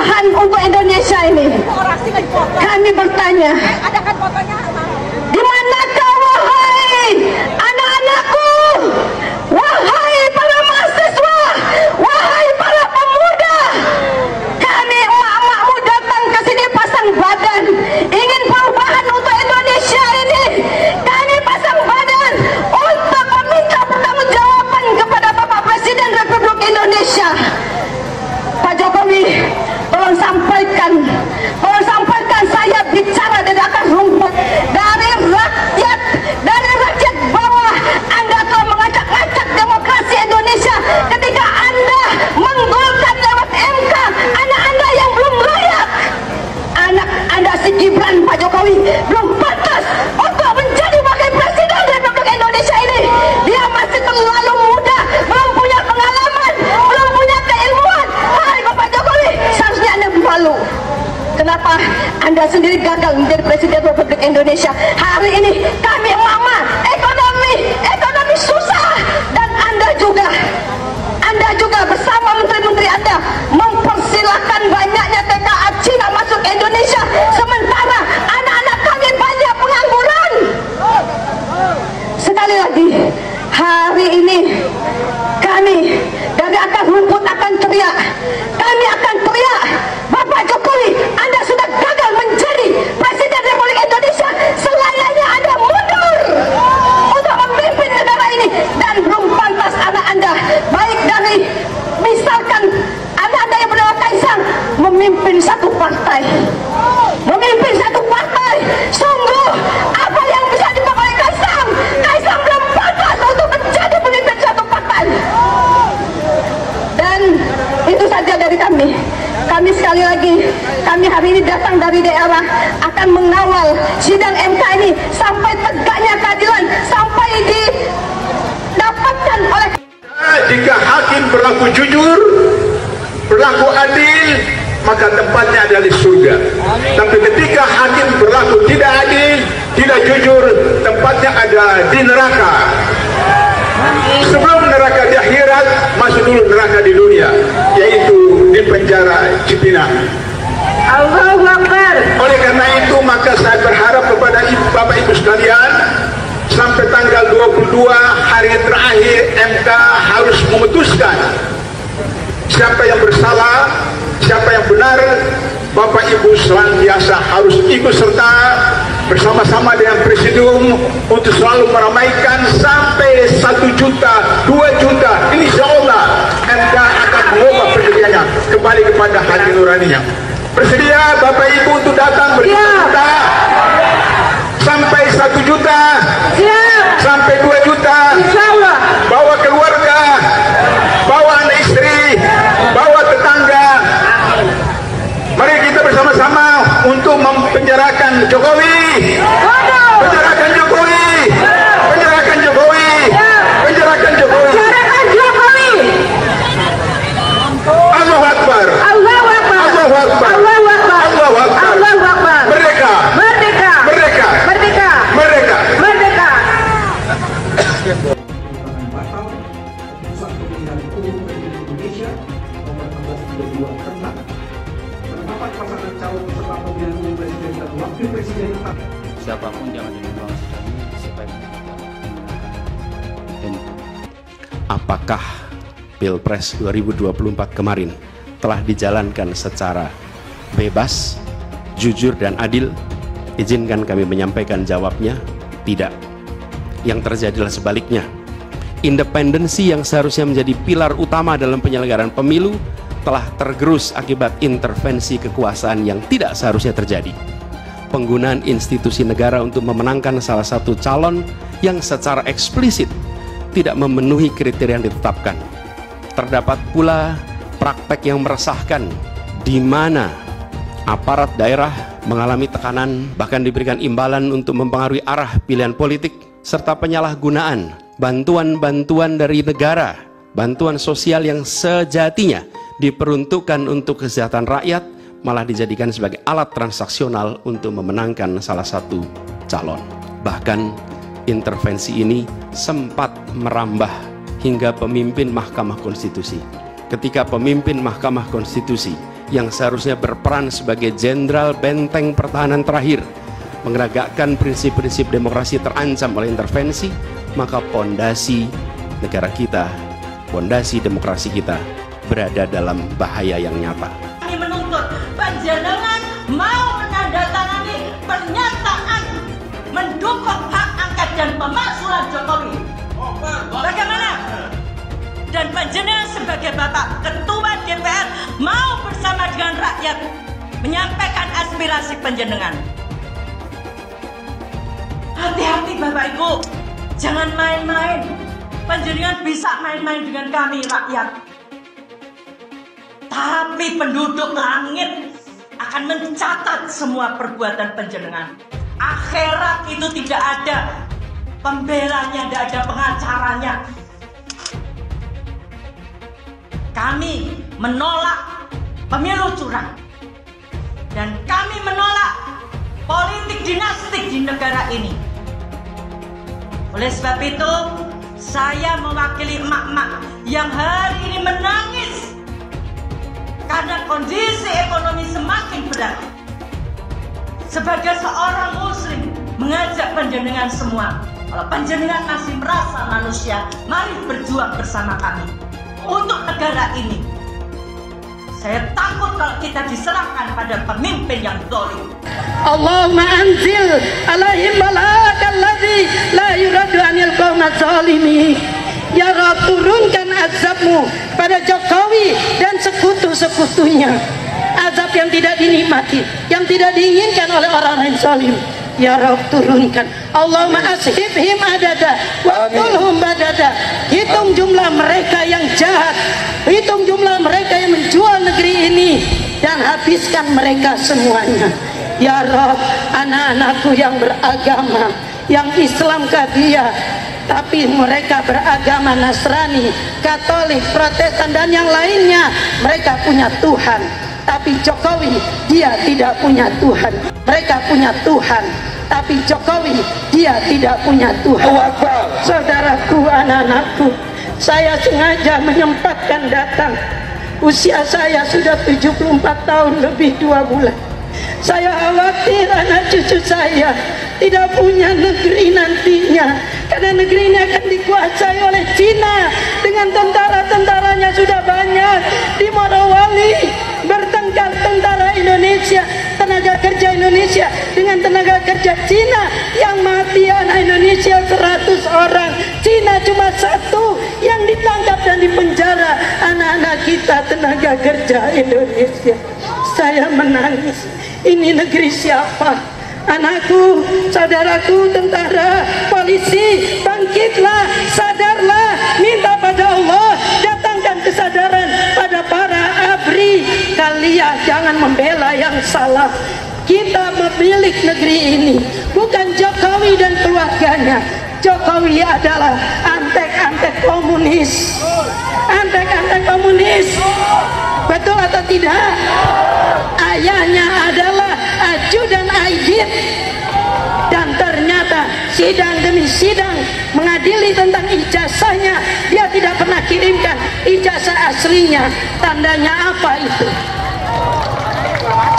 perubahan untuk Indonesia ini. Kami bertanya, di manakah wahai anak-anakku, wahai para mahasiswa, wahai para pemuda? Kami emak-emakmu datang ke sini pasang badan, ingin perubahan untuk Indonesia ini. Kami pasang badan untuk meminta pertanggungjawaban kepada Bapak Presiden Republik Indonesia. Pak Jokowi, tolong sampaikan saya bicara dari akar rumput, dari rakyat bawah. Anda telah mengacak-ngacak demokrasi Indonesia ketika Anda menggolkan lewat MK anak Anda yang belum layak. Anak Anda si Gibran, Pak Jokowi, belum pantas untuk menjadi wakil presiden Republik Indonesia ini. Dia masih terlalu muda, belum punya pengalaman, belum punya keilmuan. Hai Bapak Jokowi, seharusnya Anda malu. Kenapa Anda sendiri gagal menjadi Presiden Republik Indonesia? Hari ini kami mama, ekonomi susah, dan Anda juga bersama menteri-menteri Anda mempersilahkan banyaknya TKA Cina masuk Indonesia, sementara anak-anak kami banyak pengangguran. Sekali lagi, hari ini kami dari akar rumput akan teriak. Kami akan teriak, Bapak Jokowi, Anda sudah gagal menjadi Presiden Republik Indonesia. Selayaknya Anda mundur untuk memimpin negara ini, dan belum pantas anak Anda, baik dari misalkan anak Anda yang bernama Kaisang, memimpin satu partai. Sungguh, apa yang bisa dibawa oleh Kaisang? Kaisang belum pantas untuk menjadi pemimpin satu partai. Dan itu saja dari kami. Kami sekali lagi, kami hari ini datang dari daerah akan mengawal sidang MK ini sampai tegaknya keadilan, sampai didapatkan oleh. Jika hakim berlaku jujur, berlaku adil, maka tempatnya adalah di surga. Tapi ketika hakim berlaku tidak adil, tidak jujur, tempatnya ada di neraka. Sebelum neraka di akhirat, masuk dulu neraka di dunia, yaitu di penjara Cipinang. Allahu Akbar. Oleh karena itu, maka saya berharap kepada Bapak Ibu sekalian, sampai tanggal 22 hari terakhir MK harus memutuskan siapa yang bersalah, siapa yang benar. Bapak Ibu senantiasa harus ikut serta bersama-sama dengan Presidium untuk selalu meramaikan sampai 1 juta, 2 juta. Insya Allah MK akan mengubah pendiriannya kembali kepada hati nuraninya. Bersedia Bapak Ibu untuk datang berjuta sampai 1 juta, sampai 2 juta. Bawa keluarga, bawa anak istri, bawa tetangga. Mari kita bersama-sama untuk mempenjarakan Jokowi. Penjarakan Jokowi. Penjarakan Jokowi. Penjarakan Jokowi. Allahu Akbar. Allahu Akbar. Allahu Akbar. Allahu Akbar. Allahu Akbar. Allahu Akbar. Merdeka. Merdeka. Merdeka. Merdeka. Merdeka. Merdeka. Batal Keputusan Pemilihan Umum Republik Indonesia nomor 1632 tentang penetapan pasangan calon peserta pemilihan umum presiden dan wakil presiden tetap. Siapapun jangan dimanipulasi supaya apakah Pilpres 2024 kemarin telah dijalankan secara bebas, jujur dan adil? Izinkan kami menyampaikan jawabnya, tidak. Yang terjadi adalah sebaliknya. Independensi yang seharusnya menjadi pilar utama dalam penyelenggaraan pemilu telah tergerus akibat intervensi kekuasaan yang tidak seharusnya terjadi. Penggunaan institusi negara untuk memenangkan salah satu calon yang secara eksplisit tidak memenuhi kriteria yang ditetapkan. Terdapat pula praktek yang meresahkan di mana aparat daerah mengalami tekanan, bahkan diberikan imbalan untuk mempengaruhi arah pilihan politik, serta penyalahgunaan bantuan-bantuan dari negara, bantuan sosial yang sejatinya diperuntukkan untuk kesejahteraan rakyat, malah dijadikan sebagai alat transaksional untuk memenangkan salah satu calon. Bahkan intervensi ini sempat merambah hingga pemimpin Mahkamah Konstitusi. Ketika pemimpin Mahkamah Konstitusi yang seharusnya berperan sebagai jenderal benteng pertahanan terakhir, menegakkan prinsip-prinsip demokrasi terancam oleh intervensi, maka pondasi negara kita, pondasi demokrasi kita berada dalam bahaya yang nyata. Kami menuntut panjenengan mau menandatangani pernyataan mendukung hak angket dan pemakzulan Jokowi. Bagaimana? Dan panjenengan sebagai Bapak Ketua DPR mau bersama dengan rakyat menyampaikan aspirasi panjenengan. Hati-hati Bapak Ibu, jangan main-main. Panjenengan bisa main-main dengan kami rakyat. Tapi penduduk langit akan mencatat semua perbuatan panjenengan. Akhirat itu tidak ada pembelanya, tidak ada pengacaranya. Kami menolak pemilu curang. Dan kami menolak politik dinastik di negara ini. Oleh sebab itu, saya mewakili emak-emak yang hari ini menangis karena kondisi ekonomi semakin berat. Sebagai seorang muslim, mengajak panjenengan semua, kalau panjenengan masih merasa manusia, mari berjuang bersama kami untuk negara ini. Saya takut kalau kita diserahkan pada pemimpin yang zalim. Allahumma anzil alaihim malakal ladzi la yuradu anil qaumadz zalimin. Ya Rabb, turunkan azabmu pada Jokowi dan sekutu-sekutunya. Azab yang tidak dinikmati, yang tidak diinginkan oleh orang-orang zalim. Ya Rabb, turunkan. Allahumma ashibhim adada waqtulhum badada. Hitung jumlah mereka yang jahat, hitung jumlah mereka yang menjual negeri ini, dan habiskan mereka semuanya. Ya Rabb, anak-anakku yang beragama, yang Islam dia, tapi mereka beragama Nasrani, Katolik, Protestan, dan yang lainnya, mereka punya Tuhan. Tapi Jokowi, dia tidak punya Tuhan. Mereka punya Tuhan, tapi Jokowi, dia tidak punya Tuhan. Saudaraku, anak-anakku, saya sengaja menyempatkan datang. Usia saya sudah 74 tahun lebih 2 bulan. Saya khawatir anak cucu saya tidak punya negeri nantinya, karena negeri ini akan dikuasai oleh Cina dengan tentara-tentaranya sudah banyak. Di Morowali bertengkar tentara Indonesia, tenaga kerja Indonesia dengan tenaga kerja Cina, yang mati anak Indonesia 100 orang, Cina cuma 1 yang ditangkap dan dipenjara anak-anak kita tenaga kerja Indonesia. Saya menangis. Ini negeri siapa? Anakku, saudaraku, tentara, polisi, bangkitlah, sadarlah, minta pada Allah, datangkan kesadaran pada para ABRI. Kalian jangan membela yang salah. Kita memilih negeri ini, bukan Jokowi dan keluarganya. Jokowi adalah antek-antek komunis. Antek-antek komunis. Betul atau tidak? Ayahnya adalah ajudan Aidit, dan ternyata sidang demi sidang mengadili tentang ijazahnya, dia tidak pernah kirimkan ijazah aslinya. Tandanya apa itu?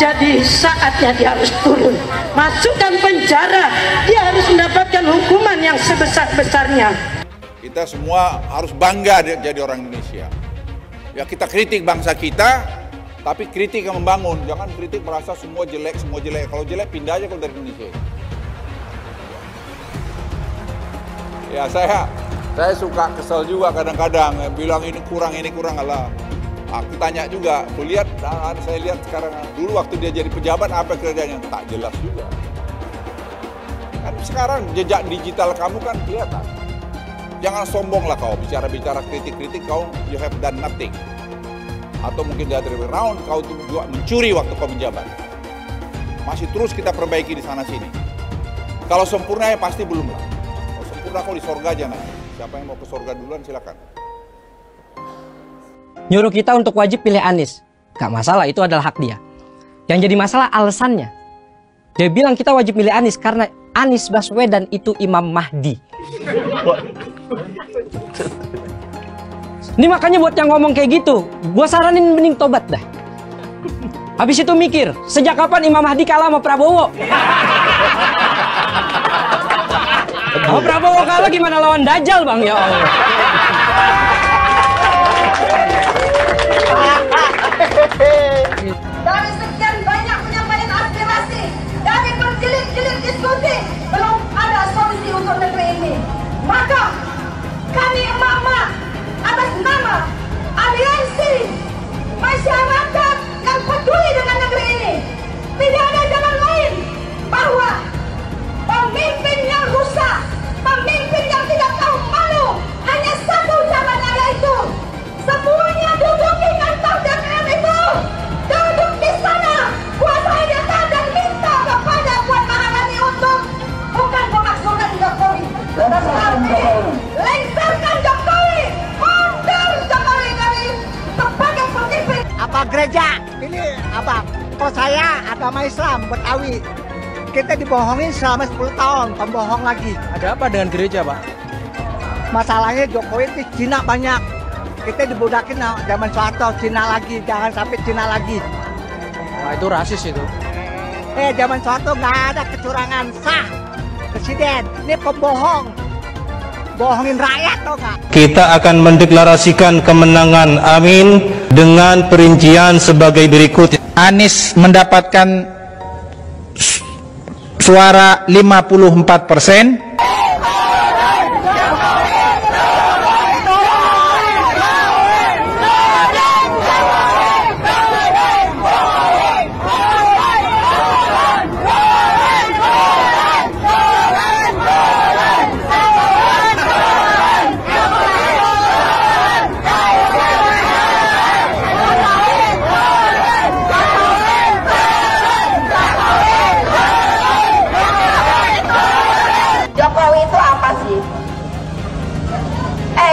Jadi saatnya dia harus turun, masukkan penjara, dia harus mendapatkan hukuman yang sebesar-besarnya. Kita semua harus bangga jadi orang Indonesia. Ya, kita kritik bangsa kita, tapi kritik yang membangun. Jangan kritik merasa semua jelek, semua jelek. Kalau jelek pindah aja kalau dari Indonesia. Ya, saya suka kesel juga kadang-kadang bilang ini kurang Allah. Aku tanya juga, saya lihat sekarang, dulu waktu dia jadi pejabat apa kerjanya, tak jelas juga. Kan sekarang jejak digital kamu kan kelihatan. Jangan sombonglah kau, bicara-bicara kritik-kritik kau, you have done nothing. Atau mungkin the other way around, kau juga mencuri waktu kau menjabat. Masih terus kita perbaiki di sana-sini. Kalau sempurna ya pasti belum lah. Kalau sempurna kau di sorga aja nanti. Siapa yang mau ke sorga duluan silakan. Nyuruh kita untuk wajib pilih Anies. Gak masalah, itu adalah hak dia. Yang jadi masalah alasannya. Dia bilang kita wajib milih Anies karena Anies Baswedan itu Imam Mahdi. Ini makanya buat yang ngomong kayak gitu, gua saranin mending tobat dah. Habis itu mikir, sejak kapan Imam Mahdi kalah sama Prabowo? Oh, Prabowo kalah gimana lawan Dajjal, Bang? Ya Allah. Dari sekian banyak penyampaian aspirasi, dari berjilid-jilid diskusi, belum ada solusi untuk negeri ini. Maka kami emak-emak atas nama aliansi masyarakat yang peduli dengan negeri ini, tidak ada jalan lain bahwa pemimpin yang rusak, pemimpin yang tidak tahu malu, hanya satu jalannya, yaitu semuanya duduk di kantor DPR itu, duduk di sana, kuasai data dan minta kepada Puan Maharani untuk bukan memakzulkan Jokowi, tetapi lengserkan Jokowi, mundur Jokowi dari sebagai pemimpin. Apa gereja? Ini apa? Kok saya agama Islam Betawi. Kita dibohongin selama 10 tahun, pembohong lagi. Ada apa dengan gereja, Pak? Masalahnya Jokowi itu Cina banyak. Kita dibudakin zaman Soeharto, Cina lagi, jangan sampai Cina lagi. Wah, itu rasis itu. Zaman Soeharto nggak ada kecurangan, sah. Presiden, ini pembohong. Bohongin rakyat, tau nggak? Kita akan mendeklarasikan kemenangan, amin, dengan perincian sebagai berikut. Anies mendapatkan suara 54%.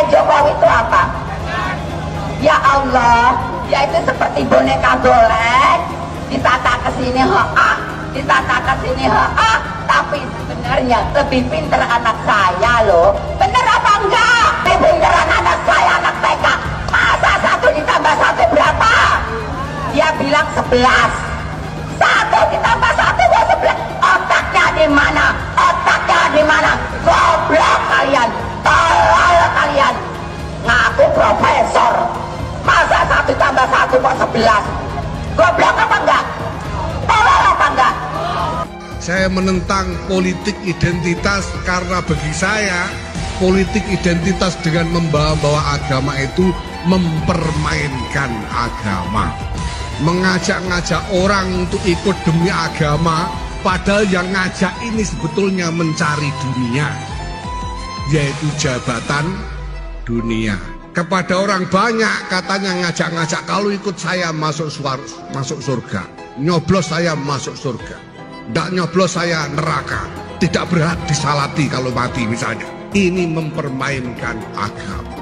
Jokowi itu apa? Ya Allah, yaitu seperti boneka golek, ditata ke sini ditata ke sini tapi sebenarnya lebih pinter anak saya loh. Bener apa enggak? Lebih pinteran anak saya, anak TK. Masa 1 ditambah 1 berapa? Dia bilang 11. 1 ditambah 1 buat 11. Otaknya di mana? Otaknya di mana? Goblok kalian, tolol kalian. Ngaku profesor, masa 1 tambah 1 kok 11? Goblok apa enggak? Tolol apa enggak? Saya menentang politik identitas karena bagi saya politik identitas dengan membawa agama itu mempermainkan agama, mengajak-ngajak orang untuk ikut demi agama, padahal yang ngajak ini sebetulnya mencari dunia, yaitu jabatan dunia. Kepada orang banyak katanya ngajak-ngajak, kalau ikut saya masuk surga, nyoblos saya masuk surga, tidak nyoblos saya neraka, tidak berhak disalati kalau mati misalnya. Ini mempermainkan agama.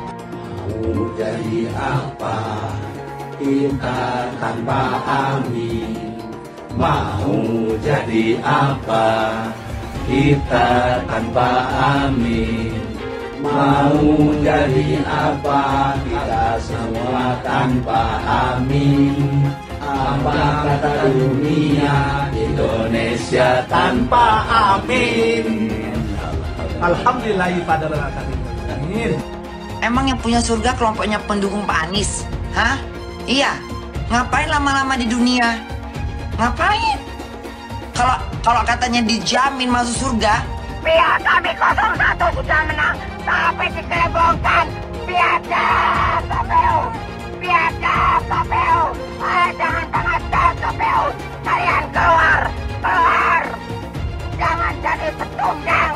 Mau jadi apa kita tanpa amin? Mau jadi apa kita tanpa amin? Mau jadi apa kita semua tanpa amin? Apa kata dunia Indonesia tanpa amin? Alhamdulillahirrahmanirrahim. Amin. Emang yang punya surga kelompoknya pendukung Pak Anies? Hah? Iya. Ngapain lama-lama di dunia? Ngapain? Kalau katanya dijamin masuk surga, pihak kami 01 sudah menang, tapi dikebongkan. Biadab KPU, biadab KPU. Jangan pengadab KPU. Kalian keluar. Jangan jadi pecundang.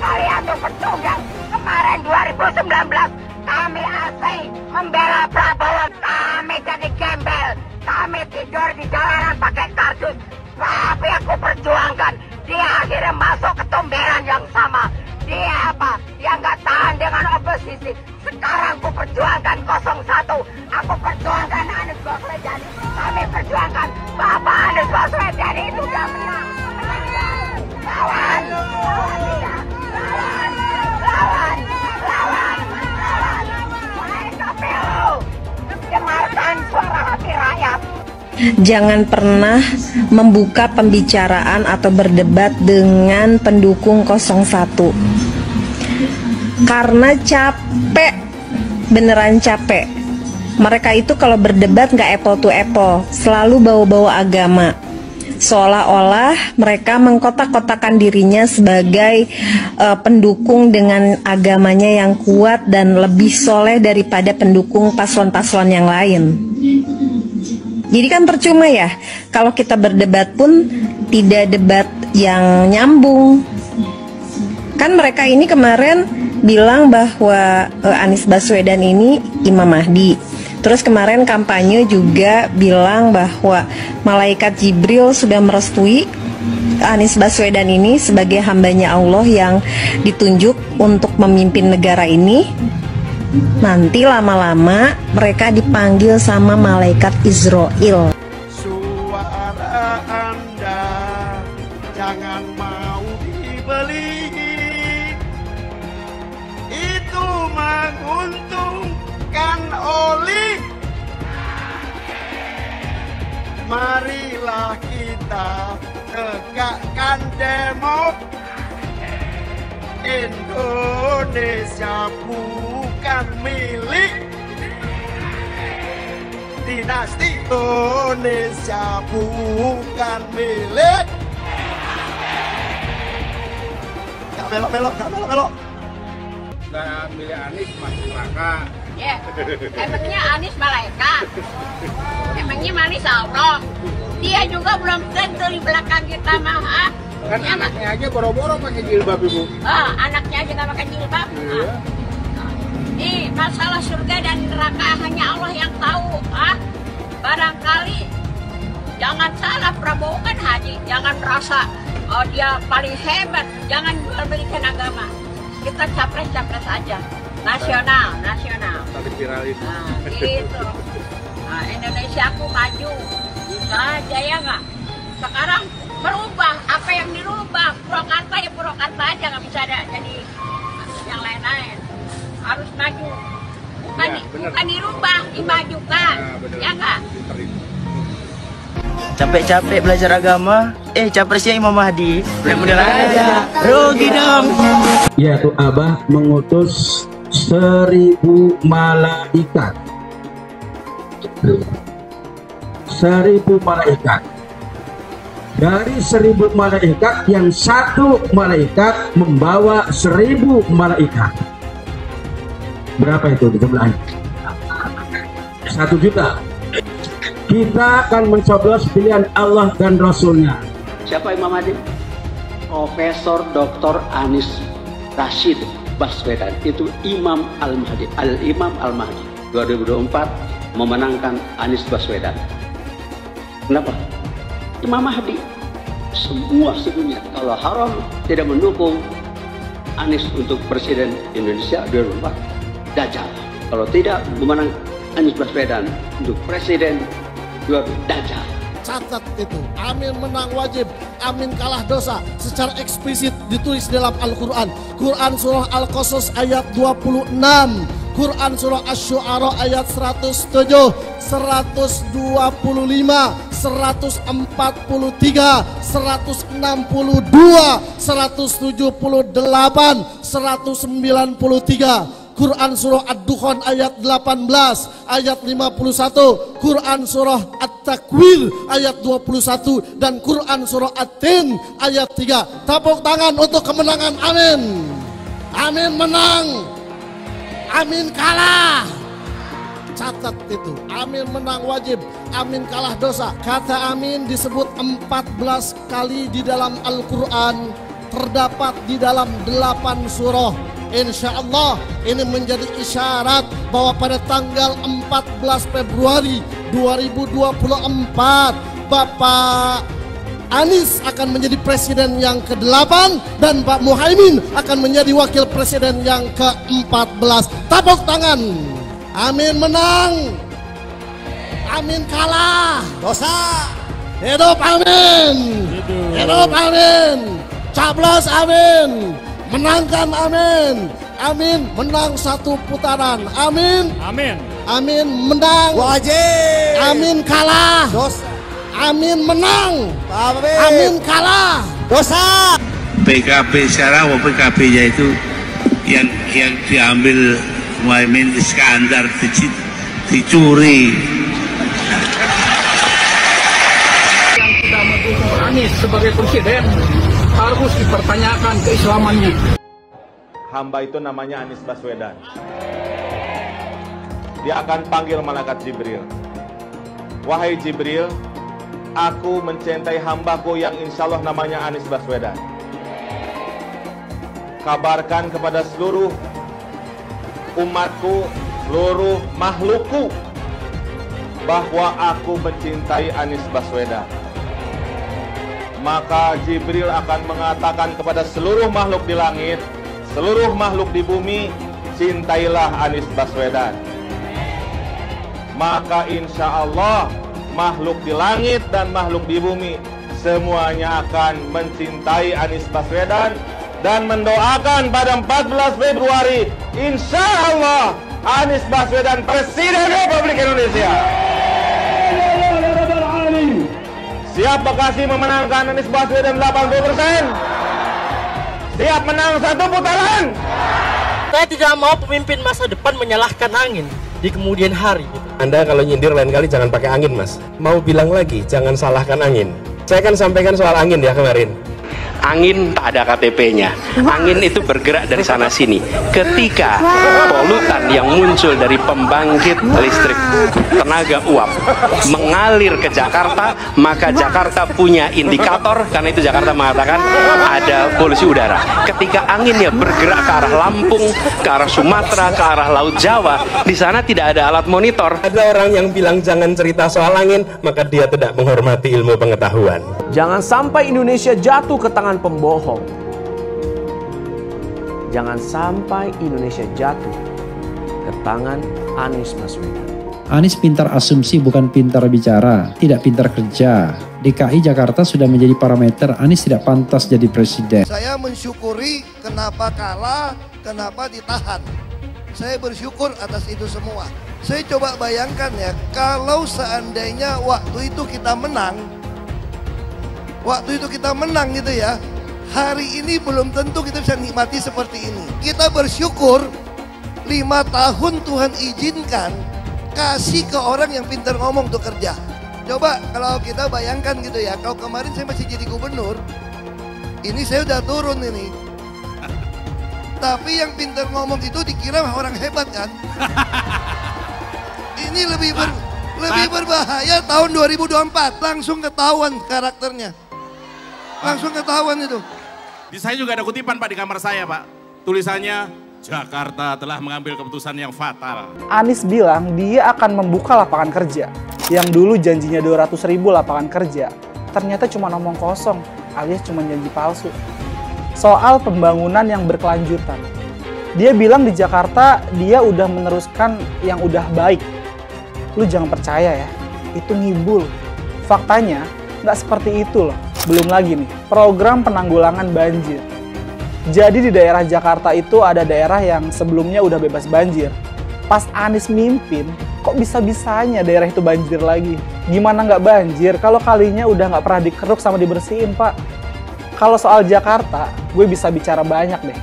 Kalian tuh pecundang. Kemarin 2019 kami asli membela Prabowo. Kami jadi gembel. Kami tidur di jalanan pakai kardus. Tapi aku perjuangkan. Dia akhirnya masuk ke tumberan yang sama. Dia apa? Dia nggak tahan dengan oposisi. Sekarang aku perjuangkan 01. Aku perjuangkan Anies Baswedan. Kami perjuangkan Bapak Anies Baswedan itu udah menang. Lawan dia. Lawan. Wahai KPU, dengarkan suara hati rakyat. jangan pernah membuka pembicaraan atau berdebat dengan pendukung 01. Karena capek, beneran capek. Mereka itu kalau berdebat nggak apple to apple, selalu bawa-bawa agama. Seolah-olah mereka mengkotak-kotakan dirinya sebagai pendukung dengan agamanya yang kuat dan lebih soleh daripada pendukung paslon-paslon yang lain. Jadi kan percuma ya, kalau kita berdebat pun tidak debat yang nyambung. Kan mereka ini kemarin bilang bahwa Anies Baswedan ini Imam Mahdi. Terus kemarin kampanye juga bilang bahwa malaikat Jibril sudah merestui Anies Baswedan ini sebagai hambanya Allah yang ditunjuk untuk memimpin negara ini. Nanti lama-lama mereka dipanggil sama malaikat Israel. Suara Anda jangan mau dibeli, itu menguntungkan oli. Marilah kita tegakkan Indonesia bukan milik dinasti, Indonesia bukan milik. Gak belok-belok, gak belok-belok. Gak milih Anies masuk neraka. Ya, emangnya Anies malaikat? Emangnya Anies Allah? Dia juga belum tentu di belakang kita mah. Kan ya, anaknya aja boro-boro pakai jilbab, Ibu. Anaknya aja gak pakai jilbab. Iya. Nih, masalah surga dan neraka hanya Allah yang tahu. Barangkali jangan salah, Prabowo kan haji. Jangan merasa dia paling hebat. Jangan belikan agama. Kita capres-capres aja. Nasional. Tadi viral itu. Gitu. Indonesia aku maju. Bisa aja ya nggak? Sekarang berubah, apa yang dirubah? Purwakarta ya Purwakarta aja, nggak bisa ada jadi yang lain-lain. Harus maju. Bukan dirubah, dimajukan. Ya nggak? Capek-capek belajar agama, capresnya Imam Mahdi. Bener-bener aja, rugi dong. Yaitu Abah mengutus 1000 malaikat. 1000 malaikat. Dari 1000 malaikat, yang satu malaikat membawa 1000 malaikat. Berapa itu di sebelahnya? 1 juta. Kita akan mencoblos pilihan Allah dan Rasulnya. Siapa Imam Mahdi? Profesor Dr. Anies Rashid Baswedan. Itu Imam Al-Mahdi. Al-Imam Al-Mahdi 2024 memenangkan Anies Baswedan. Kenapa? Imam Mahdi. Semua sedunia kalau haram tidak mendukung Anies untuk Presiden Indonesia 2024, Dajjal. Kalau tidak memenang Anies Baswedan untuk Presiden, Dajjal. Catat itu, amin menang wajib, amin kalah dosa. Secara eksplisit ditulis dalam Al-Quran. Quran surah Al-Qasas ayat 26, Quran surah Asy-Syu'ara ayat 107, 125, 143, 162, 178, 193. Quran surah Ad-Dukhan ayat 18, ayat 51, Quran surah At-Takwir ayat 21, dan Quran surah At-Tin ayat 3. Tepuk tangan untuk kemenangan amin. Amin menang, amin kalah. Catat itu, amin menang wajib, amin kalah dosa. Kata amin disebut 14 kali di dalam Al-Quran, terdapat di dalam 8 surah. Insya Allah ini menjadi isyarat bahwa pada tanggal 14 Februari 2024 Bapak Anies akan menjadi presiden yang ke-8 dan Pak Muhaimin akan menjadi wakil presiden yang ke-14. Tepuk tangan. Amin menang, amin kalah dosa. Hidup amin, hidup amin, caplos amin, menangkan amin, amin menang 1 putaran, amin, amin. Amin menang. Wajib. Amin kalah. Dosa. Amin menang. Amin. Amin kalah. Dosa. PKB sekarang, PKB-nya itu yang diambil Muhaimin Iskandar dicuri. Yang sudah mendukung Anies sebagai presiden harus dipertanyakan keislamannya. Hamba itu namanya Anies Baswedan. Dia akan panggil malaikat Jibril. Wahai Jibril, aku mencintai hambaku yang insya Allah namanya Anies Baswedan. Kabarkan kepada seluruh umatku, seluruh makhlukku, bahwa aku mencintai Anies Baswedan. Maka Jibril akan mengatakan kepada seluruh makhluk di langit, seluruh makhluk di bumi, cintailah Anies Baswedan. Maka insya Allah makhluk di langit dan makhluk di bumi semuanya akan mencintai Anies Baswedan dan mendoakan pada 14 Februari insya Allah Anies Baswedan Presiden Republik Indonesia. Siap Bekasi memenangkan Anies Baswedan 80%? Siap menang satu putaran? Saya tidak mau pemimpin masa depan menyalahkan angin di kemudian hari. Anda kalau nyindir lain kali jangan pakai angin, Mas. Mau bilang lagi, jangan salahkan angin. Saya kan sampaikan soal angin ya kemarin. Angin tak ada KTP-nya. Angin itu bergerak dari sana sini. Ketika polutan yang muncul dari pembangkit listrik tenaga uap mengalir ke Jakarta, maka Jakarta punya indikator, karena itu Jakarta mengatakan ada polusi udara. Ketika anginnya bergerak ke arah Lampung, ke arah Sumatera, ke arah Laut Jawa, di sana tidak ada alat monitor. Ada orang yang bilang jangan cerita soal angin, maka dia tidak menghormati ilmu pengetahuan. Jangan sampai Indonesia jatuh ke tangan pembohong. Jangan sampai Indonesia jatuh ke tangan Anies Baswedan. Anies pintar asumsi bukan pintar bicara, tidak pintar kerja. DKI Jakarta sudah menjadi parameter Anies tidak pantas jadi presiden. Saya mensyukuri kenapa kalah, kenapa ditahan. Saya bersyukur atas itu semua. Saya coba bayangkan ya, kalau seandainya waktu itu kita menang, gitu ya, hari ini belum tentu kita bisa nikmati seperti ini. Kita bersyukur 5 tahun Tuhan izinkan kasih ke orang yang pintar ngomong untuk kerja. Coba kalau kita bayangkan gitu ya, kalau kemarin saya masih jadi gubernur, ini saya udah turun ini. Tapi yang pintar ngomong itu dikira orang hebat kan? Ini lebih berbahaya tahun 2024, langsung ketahuan karakternya. Langsung ketahuan itu. Di saya juga ada kutipan Pak di kamar saya Pak. Tulisannya, Jakarta telah mengambil keputusan yang fatal. Anies bilang dia akan membuka lapangan kerja. Yang dulu janjinya 200.000 lapangan kerja. Ternyata cuma ngomong kosong, alias cuma janji palsu. Soal pembangunan yang berkelanjutan. Dia bilang di Jakarta dia udah meneruskan yang udah baik. Lu jangan percaya ya, itu ngibul. Faktanya nggak seperti itu loh. Belum lagi nih, program penanggulangan banjir. Jadi di daerah Jakarta itu ada daerah yang sebelumnya udah bebas banjir. Pas Anies mimpin, kok bisa-bisanya daerah itu banjir lagi? Gimana nggak banjir kalau kalinya udah nggak pernah dikeruk sama dibersihin, Pak? Kalau soal Jakarta, gue bisa bicara banyak deh.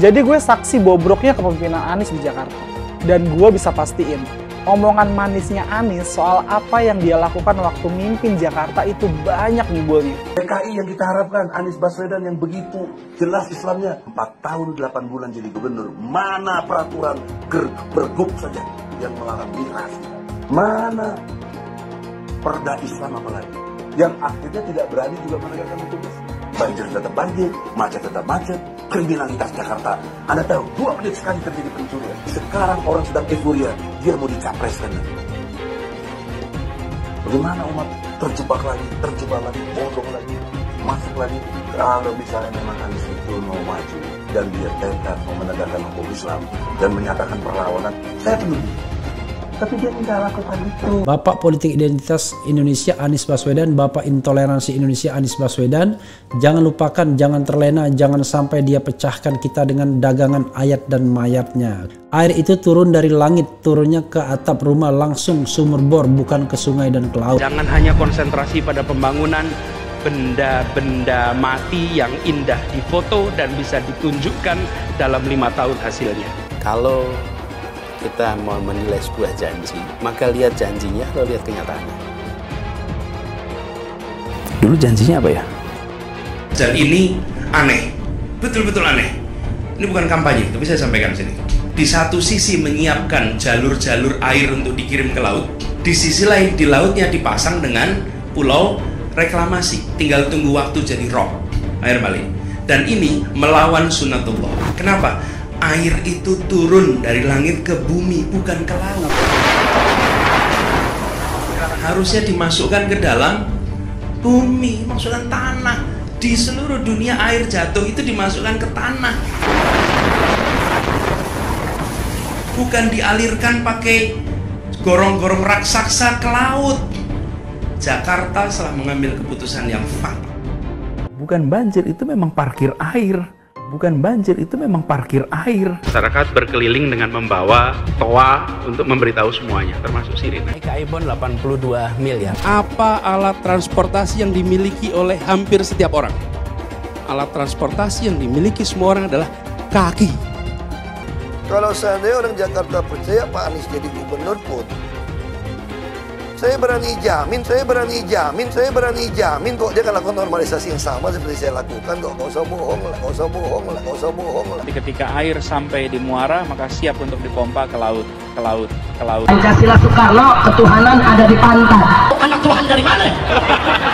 Jadi gue saksi bobroknya kepemimpinan Anies di Jakarta. Dan gue bisa pastiin, omongan manisnya Anies soal apa yang dia lakukan waktu mimpin Jakarta itu banyak ngibulnya. DKI yang kita harapkan, Anies Baswedan yang begitu jelas Islamnya. 4 tahun 8 bulan jadi gubernur. Mana peraturan pergub saja yang melarang migrasi? Mana perda Islam apalagi? Yang akhirnya tidak berani juga menegakkan hukum Islam. Banjir tetap banjir, macet tetap macet, kriminalitas Jakarta. Anda tahu, 2 menit sekali terjadi pencurian. Sekarang orang sedang euforia, dia mau dicapreskan. Bagaimana umat terjebak lagi, bodoh lagi, masuk lagi. Kalau misalnya memang Anies itu mau maju dan dia tekad mau menegakkan hukum Islam dan menyatakan perlawanan, saya penuh. Tapi dia tidak lakukan itu. Bapak Politik Identitas Indonesia Anies Baswedan, Bapak Intoleransi Indonesia Anies Baswedan, jangan lupakan, jangan terlena, jangan sampai dia pecahkan kita dengan dagangan ayat dan mayatnya. Air itu turun dari langit, turunnya ke atap rumah langsung sumur bor, bukan ke sungai dan ke laut. Jangan hanya konsentrasi pada pembangunan benda-benda mati yang indah difoto dan bisa ditunjukkan dalam 5 tahun hasilnya. Kalau kita mau menilai sebuah janji, maka lihat janjinya atau lihat kenyataannya. Dulu janjinya apa ya? Dan ini aneh, betul-betul aneh. Ini bukan kampanye, tapi saya sampaikan di sini. Di satu sisi menyiapkan jalur-jalur air untuk dikirim ke laut, di sisi lain di lautnya dipasang dengan pulau reklamasi, tinggal tunggu waktu jadi rob, air balik. Dan ini melawan sunatullah. Kenapa? Air itu turun dari langit ke bumi, bukan ke laut. Harusnya dimasukkan ke dalam bumi, masukkan tanah. Di seluruh dunia air jatuh itu dimasukkan ke tanah, bukan dialirkan pakai gorong-gorong raksasa ke laut. Jakarta telah mengambil keputusan yang fatal. Bukan banjir, itu memang parkir air. Bukan banjir, itu memang parkir air. Masyarakat berkeliling dengan membawa toa untuk memberitahu semuanya, termasuk sirine. KAI Bond 82 miliar. Apa alat transportasi yang dimiliki oleh hampir setiap orang? Alat transportasi yang dimiliki semua orang adalah kaki. Kalau seandainya orang Jakarta percaya Pak Anies jadi gubernur pun, saya berani jamin kok dia akan lakukan normalisasi yang sama seperti saya lakukan kok. Gak usah bohong lah. Ketika air sampai di muara, maka siap untuk dipompa ke laut. Pancasila Soekarno, ketuhanan ada di pantai. Anak Tuhan dari mana?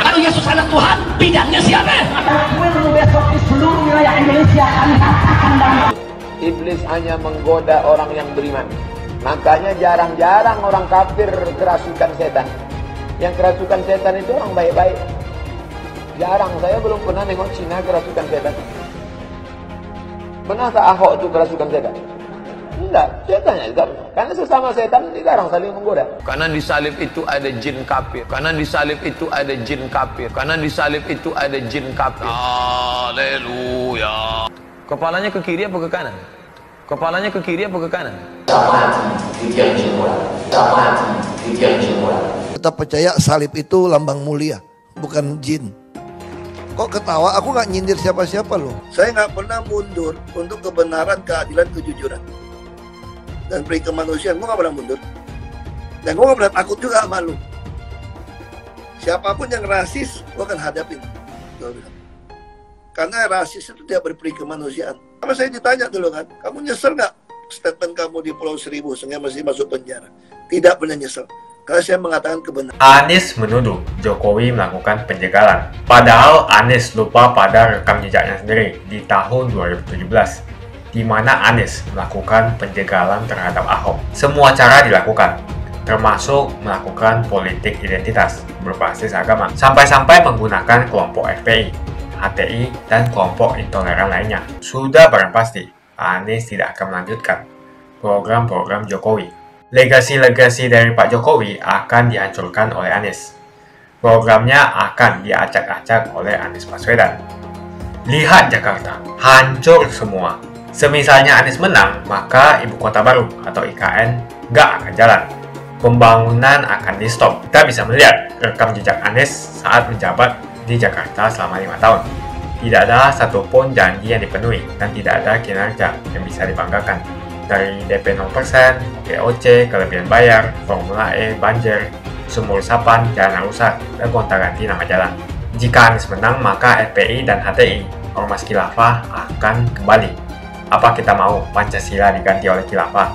Kalau Yesus anak Tuhan, bidangnya siapa? Besok di seluruh wilayah Indonesia kami katakan dan Iblis hanya menggoda orang yang beriman. Makanya jarang-jarang orang kafir kerasukan setan. Yang kerasukan setan itu orang baik-baik. Jarang, saya belum pernah nengok Cina kerasukan setan. Pernah tak Ahok itu kerasukan setan? Enggak, setannya juga. Karena sesama setan dilarang saling menggoda. Karena di salib itu ada jin kafir. Haleluya. Kepalanya ke kiri apa ke kanan? Tetap percaya salib itu lambang mulia, bukan jin. Kok ketawa? Aku nggak nyindir siapa-siapa loh. Saya nggak pernah mundur untuk kebenaran, keadilan, kejujuran, dan peri kemanusiaan. Gue nggak pernah mundur. Dan gue nggak pernah takut juga sama lu. Siapapun yang rasis, gue akan hadapin. Karena rasis itu tidak berperi kemanusiaan. Apa saya ditanya dulu kan, kamu nyesel nggak statement kamu di Pulau Seribu sehingga masih masuk penjara? Tidak pernah nyesel, karena saya mengatakan kebenaran. Anies menuduh Jokowi melakukan penjagalan. Padahal Anies lupa pada rekam jejaknya sendiri di tahun 2017, di mana Anies melakukan penjagalan terhadap Ahok. Semua cara dilakukan, termasuk melakukan politik identitas berbasis agama, sampai-sampai menggunakan kelompok FPI, HTI, dan kelompok intoleran lainnya. Sudah barang pasti, Anies tidak akan melanjutkan program-program Jokowi. Legasi-legasi dari Pak Jokowi akan dihancurkan oleh Anies. Programnya akan diacak-acak oleh Anies Baswedan. Lihat Jakarta, hancur semua. Semisalnya Anies menang, maka Ibu Kota Baru atau IKN nggak akan jalan. Pembangunan akan di-stop. Kita bisa melihat rekam jejak Anies saat menjabat di Jakarta selama 5 tahun. Tidak ada satupun janji yang dipenuhi dan tidak ada kinerja yang bisa dibanggakan. Dari DP 0%, GOC, kelebihan bayar, Formula E, banjir, sumur resapan, jalan rusak, dan gonta-ganti nama jalan. Jika Anies menang, maka FPI dan HTI, Ormas Khilafah, akan kembali. Apa kita mau Pancasila diganti oleh Khilafah?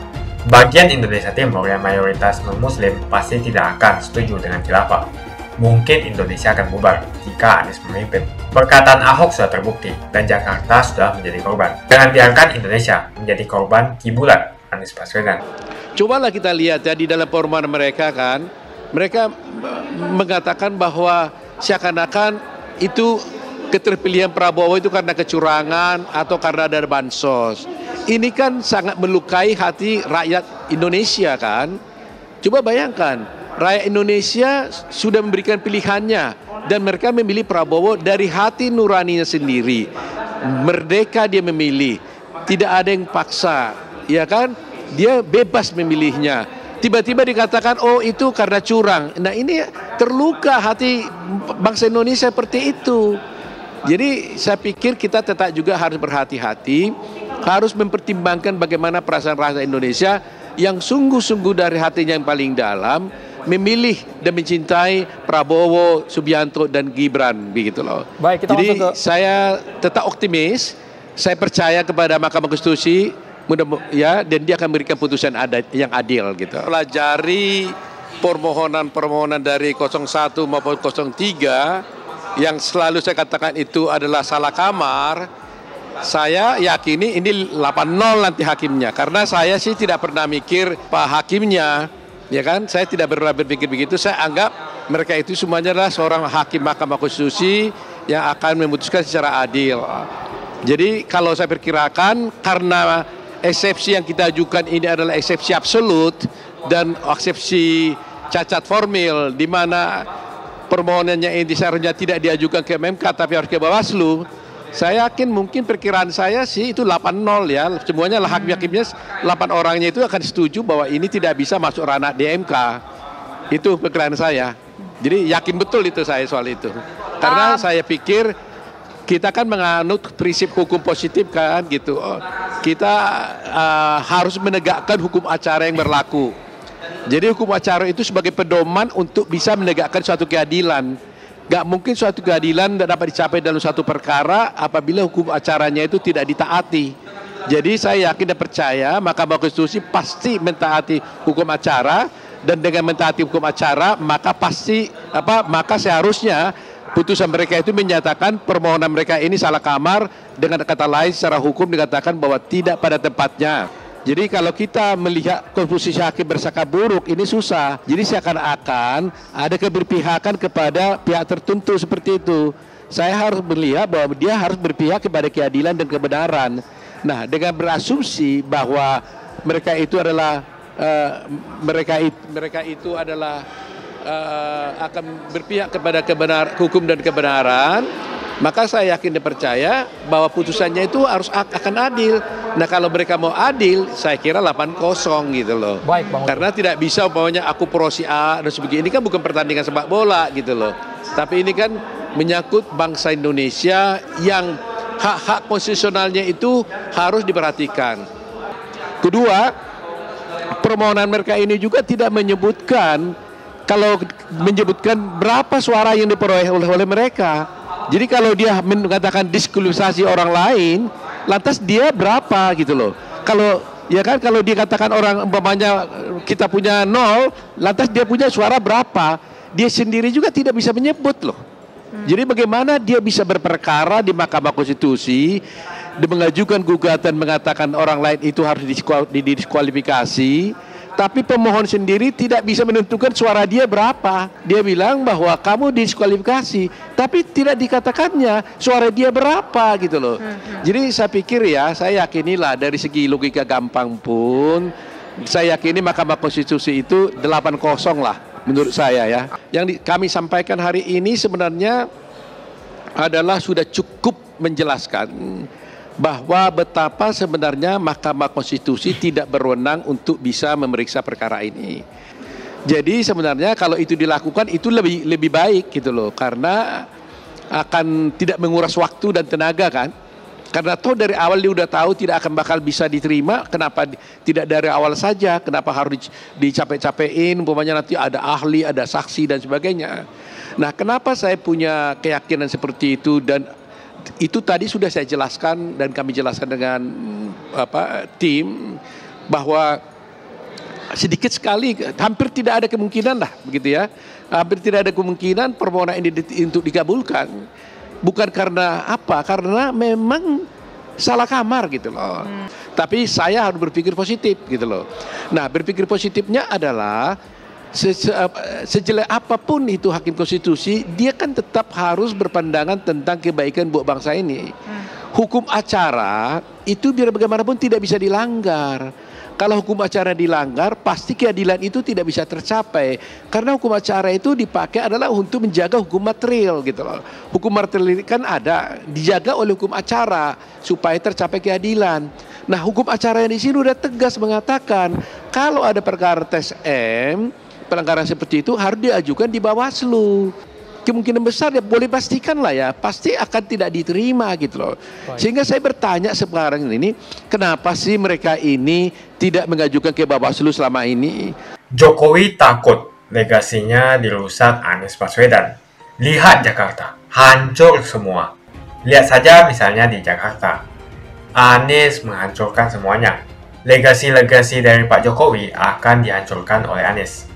Bagian Indonesia Timur yang mayoritas non-Muslim pasti tidak akan setuju dengan Khilafah. Mungkin Indonesia akan bubar jika Anies memimpin. Perkataan Ahok sudah terbukti dan Jakarta sudah menjadi korban. Jangan biarkan Indonesia menjadi korban kibulan Anies Baswedan. Cobalah kita lihat ya di dalam formulir mereka kan, mereka mengatakan bahwa seakan-akan itu keterpilihan Prabowo itu karena kecurangan atau karena ada bansos. Ini kan sangat melukai hati rakyat Indonesia kan. Coba bayangkan, rakyat Indonesia sudah memberikan pilihannya dan mereka memilih Prabowo dari hati nuraninya sendiri. Merdeka dia memilih, tidak ada yang paksa, ya kan? Dia bebas memilihnya. Tiba-tiba dikatakan, oh itu karena curang. Nah ini terluka hati bangsa Indonesia seperti itu. Jadi saya pikir kita tetap juga harus berhati-hati, harus mempertimbangkan bagaimana perasaan rakyat Indonesia yang sungguh-sungguh dari hatinya yang paling dalam memilih dan mencintai Prabowo, Subianto dan Gibran, begitu loh. Baik, kita jadi masuk ke... saya tetap optimis, saya percaya kepada Mahkamah Konstitusi, ya, dan dia akan memberikan putusan yang adil gitu. Pelajari permohonan-permohonan dari 01 maupun 03 yang selalu saya katakan itu adalah salah kamar. Saya yakini ini 8-0 nanti hakimnya, karena saya sih tidak pernah mikir Pak hakimnya, ya kan? Saya tidak pernah berpikir begitu. Saya anggap mereka itu semuanya adalah seorang hakim Mahkamah Konstitusi yang akan memutuskan secara adil. Jadi kalau saya perkirakan karena eksepsi yang kita ajukan ini adalah eksepsi absolut dan eksepsi cacat formil, di mana permohonannya ini seharusnya tidak diajukan ke MK tapi harus ke Bawaslu. Saya yakin mungkin perkiraan saya sih itu 8-0 ya. Semuanya lah hakim-hakimnya 8 orangnya itu akan setuju bahwa ini tidak bisa masuk ranah DMK. Itu perkiraan saya. Jadi yakin betul itu saya soal itu. Karena saya pikir kita kan menganut prinsip hukum positif kan gitu. Kita harus menegakkan hukum acara yang berlaku. Jadi hukum acara itu sebagai pedoman untuk bisa menegakkan suatu keadilan. Gak mungkin suatu keadilan dapat dicapai dalam suatu perkara apabila hukum acaranya itu tidak ditaati. Jadi saya yakin dan percaya Mahkamah Konstitusi pasti mentaati hukum acara, dan dengan mentaati hukum acara maka maka seharusnya putusan mereka itu menyatakan permohonan mereka ini salah kamar, dengan kata lain secara hukum dikatakan bahwa tidak pada tempatnya. Jadi kalau kita melihat komposisi hakim bersikap buruk ini susah. Jadi seakan-akan ada keberpihakan kepada pihak tertentu seperti itu. Saya harus melihat bahwa dia harus berpihak kepada keadilan dan kebenaran. Nah, dengan berasumsi bahwa mereka itu adalah akan berpihak kepada hukum dan kebenaran, maka saya yakin dan percaya bahwa putusannya itu akan adil. Nah kalau mereka mau adil, saya kira 8-0 gitu loh. Baik, Bang. Karena tidak bisa umpamanya aku pro si A dan sebagainya. Ini kan bukan pertandingan sepak bola gitu loh. Tapi ini kan menyangkut bangsa Indonesia yang hak-hak konstitusionalnya itu harus diperhatikan. Kedua, permohonan mereka ini juga tidak menyebutkan, kalau menyebutkan berapa suara yang diperoleh oleh mereka. Jadi kalau dia mengatakan diskualifikasi orang lain, lantas dia berapa gitu loh. Kalau ya kan kalau dia katakan orang umpamanya kita punya 0, lantas dia punya suara berapa? Dia sendiri juga tidak bisa menyebut loh. Jadi bagaimana dia bisa berperkara di Mahkamah Konstitusi, mengajukan gugatan mengatakan orang lain itu harus didiskualifikasi, tapi pemohon sendiri tidak bisa menentukan suara dia berapa. Dia bilang bahwa kamu diskualifikasi, tapi tidak dikatakannya suara dia berapa gitu loh. Jadi saya pikir ya, saya yakinilah dari segi logika gampang pun, saya yakini Mahkamah Konstitusi itu 8-0 lah menurut saya ya. Yang kami sampaikan hari ini sebenarnya adalah sudah cukup menjelaskan bahwa betapa sebenarnya Mahkamah Konstitusi tidak berwenang untuk bisa memeriksa perkara ini. Jadi sebenarnya kalau itu dilakukan itu lebih baik gitu loh, karena akan tidak menguras waktu dan tenaga kan. Karena toh dari awal dia udah tahu tidak akan bakal bisa diterima, kenapa tidak dari awal saja? Kenapa harus dicapek-capekin? Umpamanya nanti ada ahli, ada saksi dan sebagainya. Nah, kenapa saya punya keyakinan seperti itu, dan itu tadi sudah saya jelaskan dan kami jelaskan dengan tim bahwa sedikit sekali, hampir tidak ada kemungkinan lah begitu ya, hampir tidak ada kemungkinan permohonan ini untuk dikabulkan, bukan karena apa, karena memang salah kamar gitu loh. Tapi saya harus berpikir positif gitu loh. Nah, berpikir positifnya adalah sejelek apapun itu hakim konstitusi, dia kan tetap harus berpandangan tentang kebaikan buat bangsa ini. Hukum acara itu biar bagaimanapun tidak bisa dilanggar. Kalau hukum acara dilanggar, pasti keadilan itu tidak bisa tercapai. Karena hukum acara itu dipakai adalah untuk menjaga hukum material gitu loh. Hukum material kan ada, dijaga oleh hukum acara supaya tercapai keadilan. Nah, hukum acara yang di sini udah tegas mengatakan kalau ada perkara tes M, pelanggaran seperti itu harus diajukan di Bawaslu. Kemungkinan besar ya boleh pastikan lah ya, pasti akan tidak diterima gitu loh. Sehingga saya bertanya sekarang ini, kenapa sih mereka ini tidak mengajukan ke Bawaslu selama ini? Jokowi takut legasinya dirusak Anies Baswedan. Lihat Jakarta, hancur semua. Lihat saja misalnya di Jakarta, Anies menghancurkan semuanya. Legasi-legasi dari Pak Jokowi akan dihancurkan oleh Anies.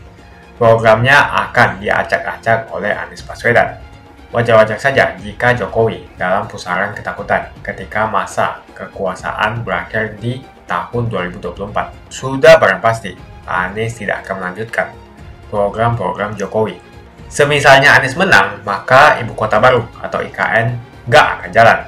Programnya akan diacak-acak oleh Anies Baswedan. Wajar-wajar saja jika Jokowi dalam pusaran ketakutan ketika masa kekuasaan berakhir di tahun 2024. Sudah barang pasti, Anies tidak akan melanjutkan program-program Jokowi. Semisalnya Anies menang, maka Ibu Kota Baru atau IKN nggak akan jalan.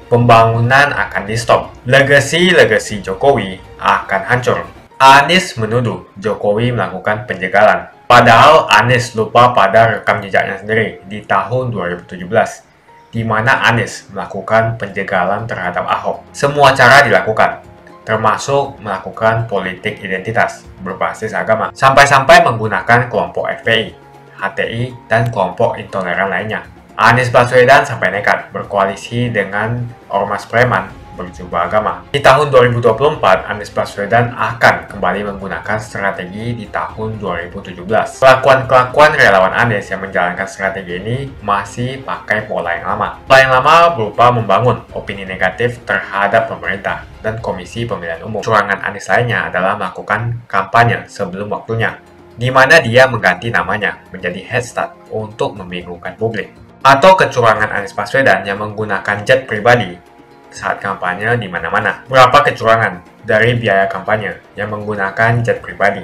Pembangunan akan di-stop. Legasi-legasi Jokowi akan hancur. Anies menuduh Jokowi melakukan penjagalan. Padahal Anies lupa pada rekam jejaknya sendiri di tahun 2017, di mana Anies melakukan penjagalan terhadap Ahok. Semua cara dilakukan, termasuk melakukan politik identitas berbasis agama, sampai-sampai menggunakan kelompok FPI, HTI, dan kelompok intoleran lainnya. Anies Baswedan sampai nekat berkoalisi dengan ormas preman berjubah agama. Di tahun 2024, Anies Baswedan akan kembali menggunakan strategi di tahun 2017. Kelakuan-kelakuan relawan Anies yang menjalankan strategi ini masih pakai pola yang lama. Pola yang lama berupa membangun opini negatif terhadap pemerintah dan Komisi Pemilihan Umum. Curangan Anies lainnya adalah melakukan kampanye sebelum waktunya, di mana dia mengganti namanya menjadi head start untuk membingungkan publik. Atau kecurangan Anies Baswedan yang menggunakan jet pribadi saat kampanye di mana-mana. Berapa kecurangan dari biaya kampanye yang menggunakan jet pribadi?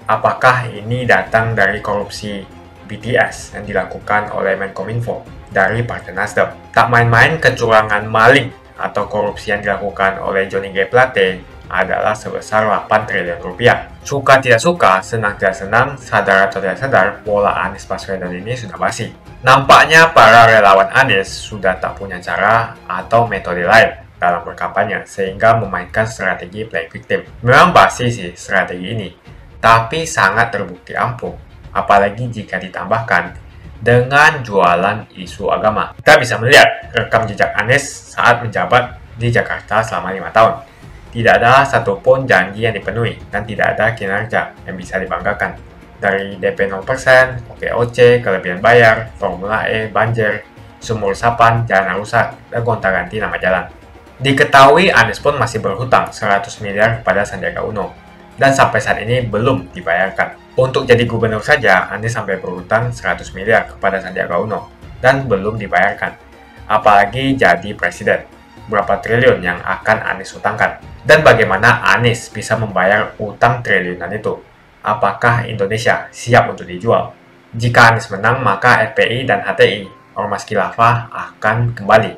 Apakah ini datang dari korupsi BTS yang dilakukan oleh Menkominfo dari Partai Nasdem? Tak main-main kecurangan maling atau korupsi yang dilakukan oleh Johnny G. Plate adalah sebesar 8 triliun rupiah. Suka tidak suka, senang tidak senang, sadar atau tidak sadar, pola Anies Baswedan ini sudah basi. Nampaknya para relawan Anies sudah tak punya cara atau metode lain dalam berkampanye, sehingga memainkan strategi playing victim. Memang basi sih strategi ini, tapi sangat terbukti ampuh, apalagi jika ditambahkan dengan jualan isu agama. Kita bisa melihat rekam jejak Anies saat menjabat di Jakarta selama 5 tahun. Tidak ada satupun janji yang dipenuhi dan tidak ada kinerja yang bisa dibanggakan. Dari DP 0%, OKOC, kelebihan bayar, Formula E, banjir, sumur resapan, jalan rusak, dan gonta-ganti nama jalan. Diketahui Anies pun masih berhutang 100 miliar kepada Sandiaga Uno dan sampai saat ini belum dibayarkan. Untuk jadi gubernur saja, Anies sampai berhutang 100 miliar kepada Sandiaga Uno dan belum dibayarkan. Apalagi jadi presiden. Berapa triliun yang akan Anies hutangkan? Dan bagaimana Anies bisa membayar utang triliunan itu? Apakah Indonesia siap untuk dijual? Jika Anies menang, maka FPI dan HTI, Ormas Khilafah, akan kembali.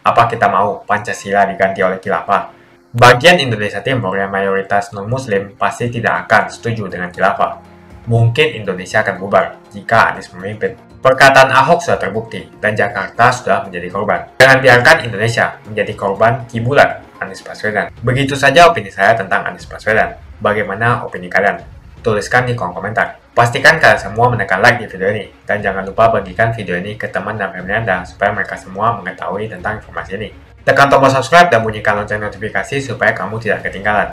Apa kita mau Pancasila diganti oleh Khilafah? Bagian Indonesia Timur yang mayoritas non-Muslim pasti tidak akan setuju dengan Khilafah. Mungkin Indonesia akan bubar jika Anies memimpin. Perkataan Ahok sudah terbukti dan Jakarta sudah menjadi korban. Jangan biarkan Indonesia menjadi korban kibulan Anies Baswedan. Begitu saja opini saya tentang Anies Baswedan. Bagaimana opini kalian? Tuliskan di kolom komentar. Pastikan kalian semua menekan like di video ini. Dan jangan lupa bagikan video ini ke teman dan family Anda supaya mereka semua mengetahui tentang informasi ini. Tekan tombol subscribe dan bunyikan lonceng notifikasi supaya kamu tidak ketinggalan.